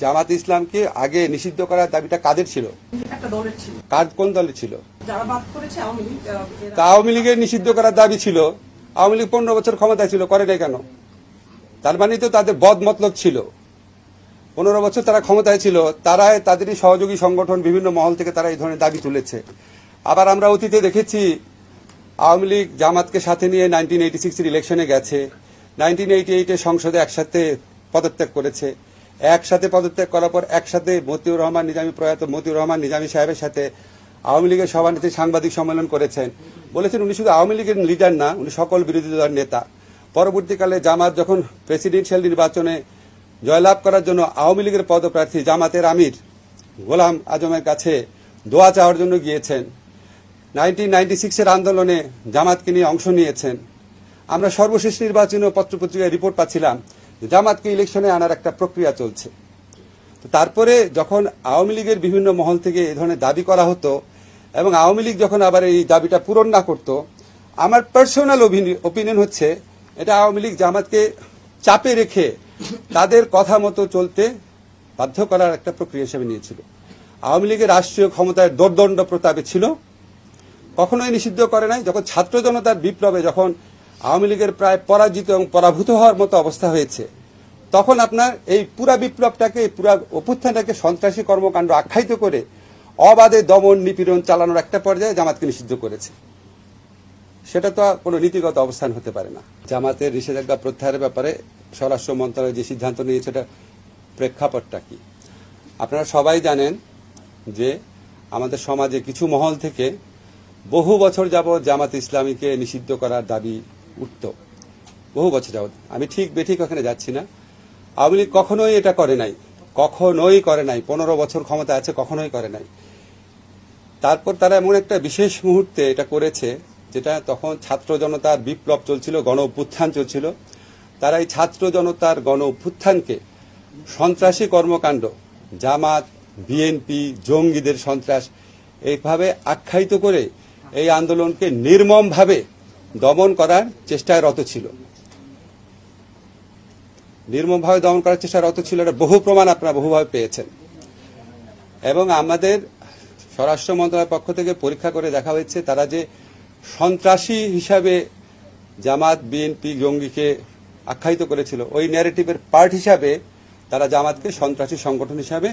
জামাত ইসলামকে আগে নিষিদ্ধ করার দাবিটা কাদের ছিল? একটা দলের ছিল। কোন দলের ছিল? যারা বাদ করেছে আওয়ামী লীগ। আওয়ামী লীগের নিষিদ্ধ করার দাবি ছিল। আওয়ামী লীগ 15 বছর ক্ষমতায় ছিল, করে নাই কেন? তার মানে তো তাদের বদ মতলব ছিল। 15 বছর তারা ক্ষমতায় ছিল, তারা তাদেরই সহযোগী সংগঠন বিভিন্ন মহল থেকে তারা এই ধরনের দাবি তুলেছে। আবার আমরা অতীতে দেখেছি আওয়ামী লীগ জামাতকে সাথে নিয়ে 1986 ইলেকশনে গেছে, 1988 সংসদে একসাথে পদত্যাগ করেছে, একসাথে পদত্যাগ করার পর একসাথে মতিউর রহমান নিজামী, প্রয়াত মতিউর রহমান নিজামী সাহেবের সাথে আওয়ামী লীগের সভানেত্রী সাংবাদিক সম্মেলন করেছেন। বলেছেন উনি শুধু আওয়ামী লীগের লিডার না, উনি সকল বিরোধী দলের নেতা। পরবর্তীকালে জামাত যখন প্রেসিডেন্সিয়াল নির্বাচনে জয়লাভ করার জন্য আওয়ামী লীগের পদপ্রার্থী জামাতের আমির গোলাম আজমের কাছে দোয়া চাওয়ার জন্য গিয়েছেন। 1996 আন্দোলনে জামাতকে নিয়ে অংশ নিয়েছেন। আমরা সর্বশেষ নির্বাচনী পত্রপত্রিকায় রিপোর্ট পাচ্ছিলাম জামাতকে ইলেকশনে আনার একটা প্রক্রিয়া চলছে। তো তারপরে যখন আওয়ামী লীগের বিভিন্ন মহল থেকে এই ধরনের দাবি করা হতো এবং আওয়ামী লীগ যখন আবার এই দাবিটা পূরণ না করত, আমার পার্সোনাল ওপিনিয়ন হচ্ছে এটা আওয়ামী লীগ জামাতকে চাপে রেখে তাদের কথা মতো চলতে বাধ্য করার একটা প্রক্রিয়া হিসেবে নিয়েছিল। আওয়ামী লীগের রাষ্ট্রীয় ক্ষমতায় দোর্দণ্ড প্রতাপে ছিল, কখনোই নিষিদ্ধ করে নাই। যখন ছাত্র জনতার বিপ্লবে যখন আওয়ামী লীগের প্রায় পরাজিত এবং পরাভূত হওয়ার মতো অবস্থা হয়েছে, তখন আপনার এই পুরা বিপ্লবটাকে, পুরা অভ্যুত্থানটাকে সন্ত্রাসী কর্মকাণ্ড আখ্যায়িত করে অবাধে দমন নিপীড়ন চালানোর একটা পর্যায়ে জামাতকে নিষিদ্ধ করেছে। সেটা তো কোনো নীতিগত অবস্থান হতে পারে না। জামাতের নিষেধাজ্ঞা প্রত্যাহারের ব্যাপারে স্বরাষ্ট্র মন্ত্রণালয় যে সিদ্ধান্ত নিয়েছে এটা প্রেক্ষাপটটা কি? আপনারা সবাই জানেন যে আমাদের সমাজে কিছু মহল থেকে বহু বছর যাবৎ জামাত ইসলামীকে নিষিদ্ধ করার দাবি উঠত, বহু বছর যাবৎ। আমি ঠিক বেঠিক ওখানে যাচ্ছি না। আওয়ামী লীগ কখনোই এটা করে নাই, কখনোই করে নাই। 15 বছর ক্ষমতা আছে, কখনোই করে নাই। তারপর তারা এমন একটা বিশেষ মুহূর্তে এটা করেছে, যেটা তখন ছাত্র জনতার বিপ্লব চলছিল, গণ অভ্যুত্থান চলছিল। তারা এই ছাত্র জনতার গণ অভ্যুত্থানকে সন্ত্রাসী কর্মকাণ্ড, জামাত, বিএনপি, জঙ্গিদের সন্ত্রাস এইভাবে আখ্যায়িত করে এই আন্দোলনকে নির্মমভাবে দমন করার চেষ্টায় রত ছিল। নির্মমভাবে দমন করার চেষ্টায় রত ছিল, এটা বহু প্রমাণ আপনারা বহুভাবে পেয়েছেন। এবং আমাদের স্বরাষ্ট্র মন্ত্রণালয়ের পক্ষ থেকে পরীক্ষা করে দেখা হয়েছে তারা যে সন্ত্রাসী হিসাবে জামাত, বিএনপি, জঙ্গিকে আখ্যায়িত করেছিল, ওই ন্যারেটিভের পার্ট হিসাবে তারা জামাতকে সন্ত্রাসী সংগঠন হিসাবে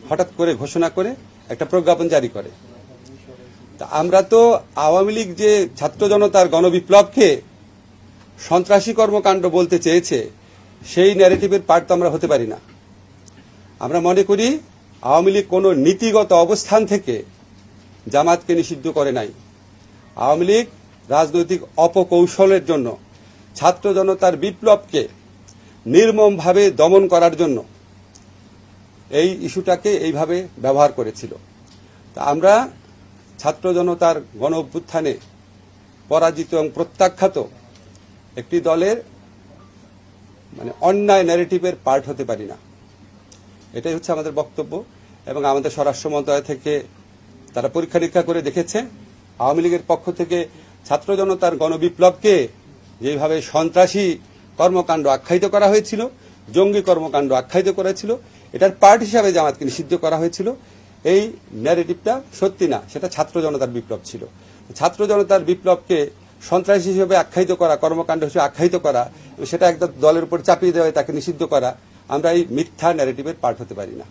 হঠাৎ করে ঘোষণা করে একটা প্রজ্ঞাপন জারি করে। তা আমরা তো আওয়ামী লীগ যে ছাত্র জনতার গণবিপ্লবকে সন্ত্রাসী কর্মকাণ্ড বলতে চেয়েছে, সেই ন্যারেটিভের পার্ট তো আমরা হতে পারি না। আমরা মনে করি আওয়ামী লীগ কোনো নীতিগত অবস্থান থেকে জামাতকে নিষিদ্ধ করে নাই। আওয়ামী লীগ রাজনৈতিক অপকৌশলের জন্য ছাত্র জনতার বিপ্লবকে নির্মমভাবে দমন করার জন্য এই ইস্যুটাকে এইভাবে ব্যবহার করেছিল। তা আমরা ছাত্র জনতার গণ অভ্যুত্থানে পরাজিত এবং প্রত্যাখ্যাত একটি দলের অন্যায় ন্যারেটিভের পার্ট হতে পারি না। এটাই হচ্ছে আমাদের বক্তব্য। এবং আমাদের স্বরাষ্ট্র মন্ত্রণালয় থেকে তারা পরীক্ষা নিরীক্ষা করে দেখেছে আওয়ামী লীগের পক্ষ থেকে ছাত্র জনতার গণবিপ্লবকে যেভাবে সন্ত্রাসী কর্মকাণ্ড আখ্যায়িত করা হয়েছিল, জঙ্গি কর্মকাণ্ড আখ্যায়িত করেছিল, এটার পার্ট হিসাবে জামাতকে নিষিদ্ধ করা হয়েছিল। এই ন্যারেটিভটা সত্যি না, সেটা ছাত্র জনতার বিপ্লব ছিল। ছাত্র জনতার বিপ্লবকে সন্ত্রাসী হিসেবে আখ্যায়িত করা, কর্মকাণ্ড হিসেবে আখ্যায়িত করা, সেটা একদম দলের উপর চাপিয়ে দেওয়া, তাকে নিষিদ্ধ করা, আমরা এই মিথ্যা ন্যারেটিভের পার্ট হতে পারি না।